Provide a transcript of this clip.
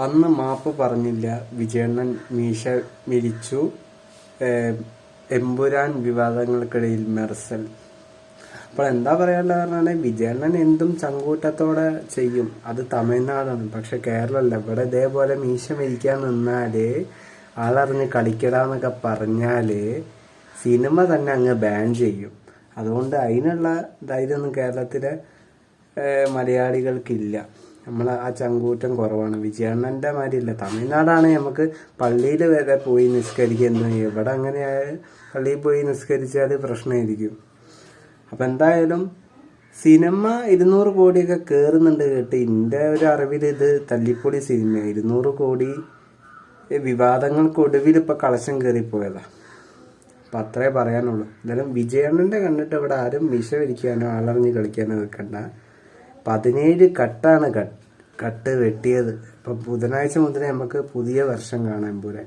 അന്ന് മാപ്പ് പറഞ്ഞില്ല, വിജയണ്ണൻ മീശ മിരിച്ചു, എമ്പുരാൻ വിവാദങ്ങൾക്കിടയിൽ മെർസൽ. അപ്പോൾ എന്താ പറയാനുള്ള പറഞ്ഞാൽ വിജയണ്ണൻ എന്തും ചങ്കൂറ്റത്തോടെ ചെയ്യും. അത് തമിഴ്നാടാണ്, പക്ഷെ കേരളമല്ല. ഇവിടെ ഇതേപോലെ മീശ മിരിക്കാൻ നിന്നാല് ആളറിഞ്ഞ് കളിക്കടാന്നൊക്കെ പറഞ്ഞാല് സിനിമ തന്നെ അങ്ങ് ബാൻ ചെയ്യും. അതുകൊണ്ട് അതിനുള്ള ധൈര്യമൊന്നും കേരളത്തിലെ മലയാളികൾക്കില്ല. നമ്മൾ ആ ചങ്കൂറ്റം കുറവാണ്. വിജയണ്ണൻ്റെ മാതിരിയില്ല. തമിഴ്നാടാണ് നമുക്ക് പള്ളിയിൽ വരെ പോയി നിസ്കരിക്കുന്നത്. ഇവിടെ അങ്ങനെ പള്ളിയിൽ പോയി നിസ്കരിച്ചാൽ പ്രശ്നമായിരിക്കും. അപ്പം എന്തായാലും സിനിമ 200 കോടിയൊക്കെ കയറുന്നുണ്ട് കേട്ട്. എൻ്റെ ഒരു അറിവിൽ ഇത് തല്ലിപ്പൊളി സിനിമ. 200 കോടി വിവാദങ്ങൾക്കൊടുവിൽ ഇപ്പോൾ കളക്ഷൻ കയറിപ്പോയതാണ്. അപ്പം അത്രേ പറയാനുള്ളൂ. എന്തായാലും വിജയണ്ണൻ്റെ കണ്ടിട്ട് ഇവിടെ ആരും വിഷ വരിക്കാനോ ആളറിഞ്ഞ് കളിക്കാനോ നിൽക്കണ്ട. 17 കട്ടാണ് കട്ട് വെട്ടിയത്. ഇപ്പം ബുധനാഴ്ച മുതലേ നമുക്ക് പുതിയ വർഷം കാണാൻ പോലെ.